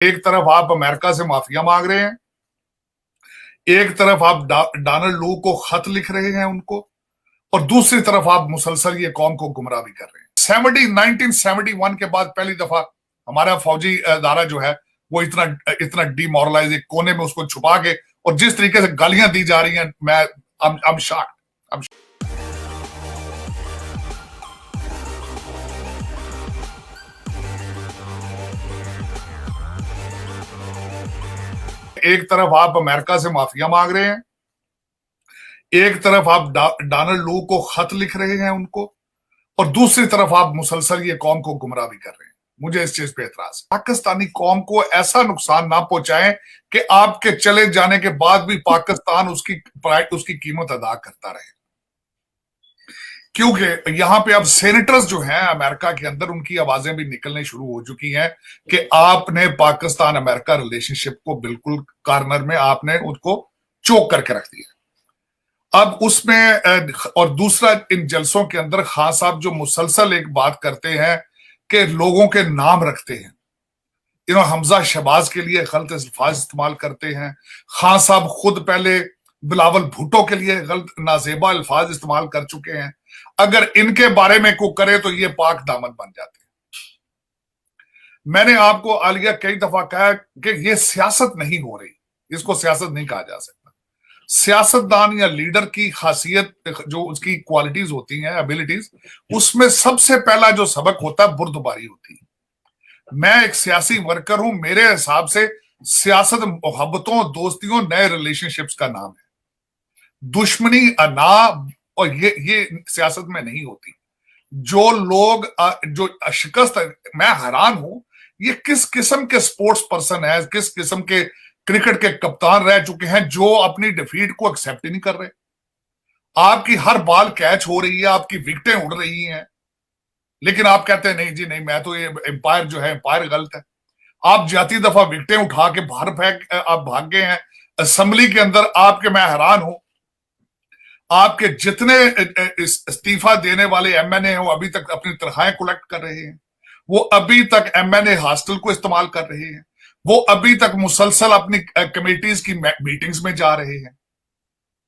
एक तरफ आप अमेरिका से माफिया मांग रहे हैं, एक तरफ आप डोनाल्ड लू को खत लिख रहे हैं उनको, और दूसरी तरफ आप मुसलसल ये कौम को गुमराह भी कर रहे हैं। 1971 के बाद पहली दफा हमारा फौजी अदारा जो है वो इतना इतना डिमोरलाइज, एक कोने में उसको छुपा के, और जिस तरीके से गालियां दी जा रही हैं, मैं I'm shocked. एक तरफ आप अमेरिका से माफिया मांग रहे हैं, एक तरफ आप डोनाल्ड लू को खत लिख रहे हैं उनको, और दूसरी तरफ आप मुसलसल ये कौम को गुमराह भी कर रहे हैं। मुझे इस चीज पे एतराज। पाकिस्तानी कौम को ऐसा नुकसान ना पहुंचाएं कि आपके चले जाने के बाद भी पाकिस्तान उसकी कीमत अदा करता रहे, क्योंकि यहां पे अब सेनेटर्स जो हैं अमेरिका के अंदर, उनकी आवाजें भी निकलने शुरू हो चुकी हैं कि आपने पाकिस्तान अमेरिका रिलेशनशिप को बिल्कुल कॉर्नर में आपने उसको चोक करके रख दिया। अब उसमें और दूसरा, इन जलसों के अंदर खान साहब जो मुसलसल एक बात करते हैं कि लोगों के नाम रखते हैं, हमजा शहबाज के लिए गलत अल्फाज इस्तेमाल करते हैं। खान साहब खुद पहले बिलावल भुट्टो के लिए गलत नाजेबा अल्फाज इस्तेमाल कर चुके हैं। अगर इनके बारे में कोई करे तो ये पाक दामन बन जाते हैं। मैंने आपको आलिया कई दफा कहा कि ये सियासत नहीं हो रही, इसको सियासत नहीं कहा जा सकता। सियासतदान या लीडर की खासियत, जो उसकी क्वालिटीज होती हैं, एबिलिटीज, उसमें सबसे पहला जो सबक होता है बुर्दबारी होती है। मैं एक सियासी वर्कर हूं, मेरे हिसाब से सियासत मोहब्बतों, दोस्तियों, नए रिलेशनशिप्स का नाम है। दुश्मनी अना और ये सियासत में नहीं होती। जो लोग जो शिकस्त, मैं हैरान हूं ये किस किस्म के स्पोर्ट्स पर्सन है, किस किस्म के क्रिकेट के कप्तान रह चुके हैं जो अपनी डिफीट को एक्सेप्ट ही नहीं कर रहे। आपकी हर बॉल कैच हो रही है, आपकी विकेटें उड़ रही हैं, लेकिन आप कहते हैं नहीं जी नहीं, मैं तो ये एम्पायर जो है एम्पायर गलत है। आप जाती दफा विकेटें उठा के बाहर फेंक आप भाग गए हैं असेंबली के अंदर। आपके, मैं हैरान हूं, आपके जितने इस्तीफा देने वाले एमएनए हो अभी तक अपनी तनख्वाहें कलेक्ट कर रहे हैं, वो अभी तक एमएनए हॉस्टल को इस्तेमाल कर रहे हैं, वो अभी तक मुसलसल अपनी कमेटीज की मीटिंग्स में जा रहे हैं,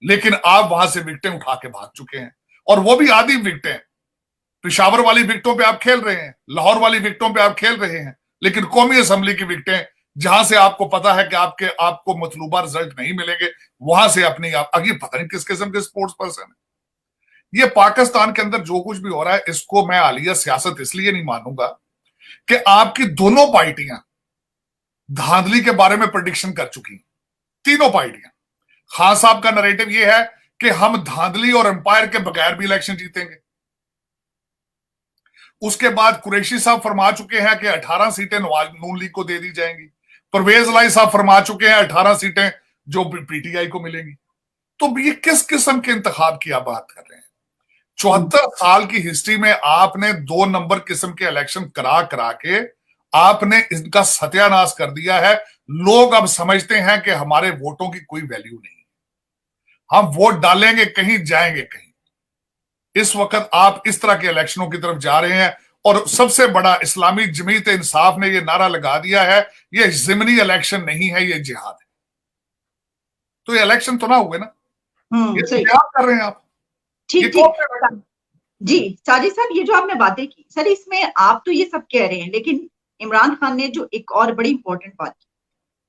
लेकिन आप वहां से विकेटें उठा के भाग चुके हैं, और वो भी आधी विकेटें। पिशावर वाली विकेटों पे आप खेल रहे हैं, लाहौर वाली विकेटों पे आप खेल रहे हैं, लेकिन कौमी असेंबली की विकेटें, जहां से आपको पता है कि आपको मतलूबा रिजल्ट नहीं मिलेंगे, वहां से अपनी आगे पता नहीं किस किस्म के स्पोर्ट्स पर्सन है। ये पाकिस्तान के अंदर जो कुछ भी हो रहा है, इसको मैं आलिया सियासत इसलिए नहीं मानूंगा कि आपकी दोनों पार्टियां धांधली के बारे में प्रेडिक्शन कर चुकी हैं। तीनों पार्टियां। खान साहब का नरेटिव यह है कि हम धांधली और एम्पायर के बगैर भी इलेक्शन जीतेंगे। उसके बाद कुरैशी साहब फरमा चुके हैं कि 18 सीटें नून लीग को दे दी जाएंगी। परवेज लाई साहब फरमा चुके हैं 18 सीटें जो पीटीआई को मिलेंगी। तो ये किस किस्म के इंतखाब की आप बात कर रहे हैं? 74 साल की हिस्ट्री में आपने 2 नंबर किस्म के इलेक्शन करा करा के आपने इनका सत्यानाश कर दिया है। लोग अब समझते हैं कि हमारे वोटों की कोई वैल्यू नहीं, हम वोट डालेंगे कहीं, जाएंगे कहीं। इस वक्त आप इस तरह के इलेक्शनों की तरफ जा रहे हैं, और सबसे बड़ा इस्लामी जमीयत इंसाफ ने यह नारा लगा दिया है, ये जिमनी इलेक्शन नहीं है, ये जिहाद है। तो ये इलेक्शन तो ना हुए ना, ये जिहाद कर रहे हैं आप। ठीक जी साजिद साहब, ये जो आपने बातें की सर, इसमें आप तो ये सब कह रहे हैं, लेकिन इमरान खान ने जो एक और बड़ी इंपॉर्टेंट बात की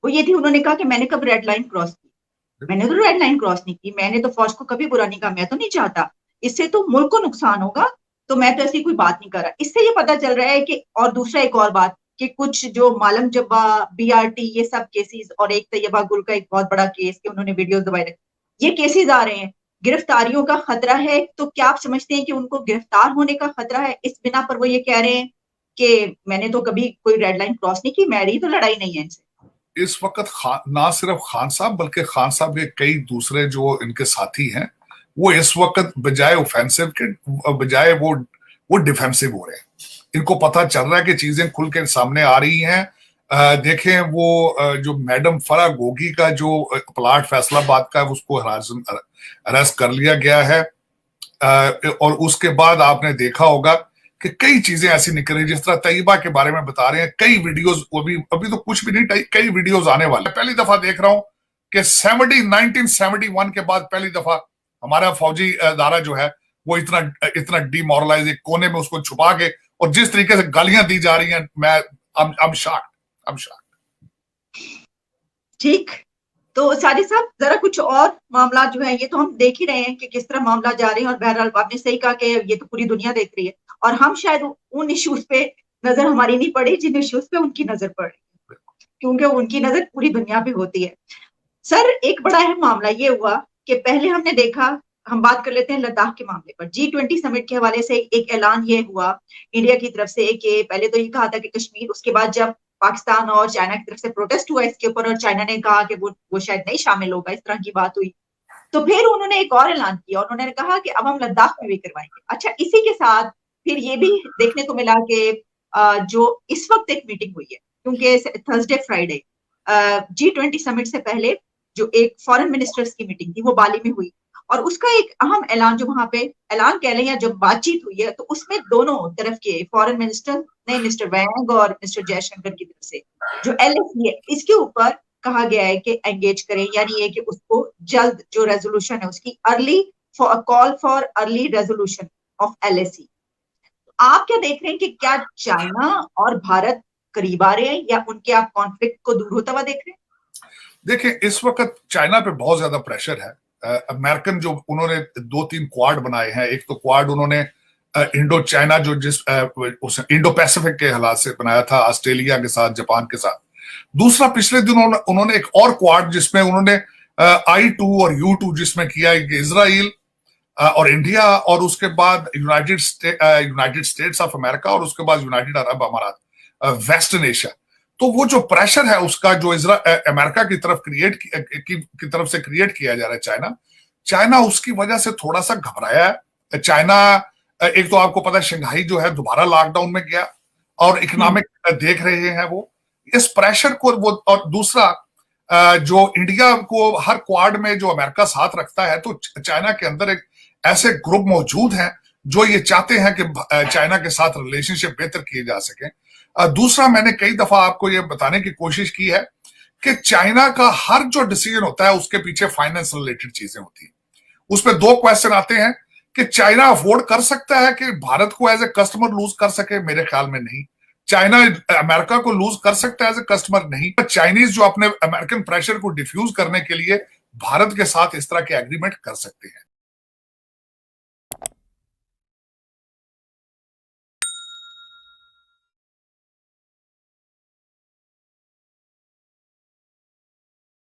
वो ये थी, उन्होंने कहा कि मैंने कब रेड लाइन क्रॉस की। मैंने तो रेड लाइन क्रॉस नहीं की, मैंने तो फौज को कभी बुरा नहीं कहा, मैं तो नहीं चाहता, इससे तो मुल्क को नुकसान होगा, तो मैं तो ऐसी कोई बात नहीं कर रहा। इससे ये पता चल रहा है कि, और दूसरा एक और बात कि कुछ जो मालम जब्बा, बीआरटी, ये सब केसेस, और एक तैयबा गुल का एक बहुत बड़ा केस कि उन्होंने वीडियोस दबाए रखे, ये केसेस आ रहे हैं, गिरफ्तारियों का खतरा है। तो क्या आप समझते हैं कि उनको गिरफ्तार होने का खतरा है? इस बिना पर वो ये कह रहे हैं कि मैंने तो कभी कोई रेड लाइन क्रॉस नहीं की, मेरी तो लड़ाई नहीं है इनसे। इस वक्त ना सिर्फ खान साहब बल्कि खान साहब के कई दूसरे जो इनके साथी हैं, वो इस वक्त बजाय ऑफेंसिव के बजाय वो डिफेंसिव हो रहे हैं। इनको पता चल रहा है कि चीजें खुल के सामने आ रही हैं। देखें वो जो मैडम फराह गोगी का जो प्लाट फैसलाबाद का, उसको अरेस्ट कर लिया गया है, और उसके बाद आपने देखा होगा कि कई चीजें ऐसी निकल रही, जिस तरह तैयबा के बारे में बता रहे हैं, कई वीडियोस, अभी तो कुछ भी नहीं, कई वीडियोस आने वाले। पहली दफा देख रहा हूं कि 1971 के बाद पहली दफा हमारा फौजी अदारा जो है वो इतना डिमोरलाइज, एक कोने में उसको छुपा के, और जिस तरीके से गालियां दी जा रही हैं, I'm shocked। ठीक, तो साजिद साहब जरा कुछ और मामला जो है, ये तो हम देख ही रहे हैं कि किस तरह मामला जा रहे हैं, और बहरहाल आपने सही कहा कि ये तो पूरी दुनिया देख रही है, और हम शायद उन इश्यूज पे नजर हमारी नहीं पड़ी जिन इश्यूज पे उनकी नजर पड़ रही है, क्योंकि उनकी नजर पूरी दुनिया पे होती है। सर, एक बड़ा अहम मामला ये हुआ कि पहले हमने देखा, हम बात कर लेते हैं लद्दाख के मामले पर, G20 समिट के हवाले से एक ऐलान ये हुआ इंडिया की तरफ से कि पहले तो ये कहा था कि कश्मीर, उसके बाद जब पाकिस्तान और चाइना की तरफ से प्रोटेस्ट हुआ इसके ऊपर, और चाइना ने कहा कि वो शायद नहीं शामिल होगा, इस तरह की बात हुई, तो फिर उन्होंने एक और ऐलान किया, उन्होंने कहा कि अब हम लद्दाख में भी करवाएंगे। अच्छा, इसी के साथ फिर ये भी देखने को मिला कि जो इस वक्त एक मीटिंग हुई है, क्योंकि थर्सडे फ्राइडे G20 समिट से पहले जो एक फॉरेन मिनिस्टर्स की मीटिंग थी वो बाली में हुई, और उसका एक अहम ऐलान जो वहां पे ऐलान कह लें या जब बातचीत हुई है, तो उसमें दोनों तरफ के फॉरेन मिनिस्टर ने, मिस्टर वैंग और मिस्टर जयशंकर की तरफ से, जो LSE है इसके ऊपर कहा गया है कि एंगेज करें, यानी ये कि उसको जल्द जो रेजोल्यूशन है उसकी call for early resolution of LSE। आप क्या देख रहे हैं कि क्या चाइना और भारत करीब आ रहे हैं, या उनके आप कॉन्फ्लिक्ट को दूर होता हुआ देख रहे हैं? देखिए, इस वक्त चाइना पे बहुत ज्यादा प्रेशर है। अमेरिकन जो उन्होंने 2-3 क्वाड बनाए हैं, एक तो क्वाड उन्होंने इंडो चाइना जो इंडो पैसिफिक के हालात से बनाया था, ऑस्ट्रेलिया के साथ, जापान के साथ। दूसरा, पिछले दिनों उन्होंने एक और क्वाड जिसमें उन्होंने I2 और U2 जिसमें किया, इजराइल और इंडिया, और उसके बाद यूनाइटेड स्टेट्स ऑफ अमेरिका, और उसके बाद यूनाइटेड अरब अमारात, वेस्टर्न एशिया। तो वो जो प्रेशर है उसका जो अमेरिका की तरफ से क्रिएट किया जा रहा है, चाइना उसकी वजह से थोड़ा सा घबराया है। चाइना, एक तो आपको पता है शंघाई जो है दोबारा लॉकडाउन में गया, और इकोनॉमिक देख रहे हैं वो इस प्रेशर को, वो, और दूसरा जो इंडिया को हर क्वाड में जो अमेरिका साथ रखता है, तो चाइना के अंदर एक ऐसे ग्रुप मौजूद हैं जो ये चाहते हैं कि चाइना के साथ रिलेशनशिप बेहतर किए जा सके। दूसरा, मैंने कई दफा आपको ये बताने की कोशिश की है कि चाइना का हर जो डिसीजन होता है उसके पीछे फाइनेंस रिलेटेड चीजें होती हैं। उसमें 2 क्वेश्चन आते हैं कि चाइना अफोर्ड कर सकता है कि भारत को एज ए कस्टमर लूज कर सके? मेरे ख्याल में नहीं। चाइना अमेरिका को लूज कर सकता है एज ए कस्टमर? नहीं। चाइनीज जो अपने अमेरिकन प्रेशर को डिफ्यूज करने के लिए भारत के साथ इस तरह के एग्रीमेंट कर सकते हैं।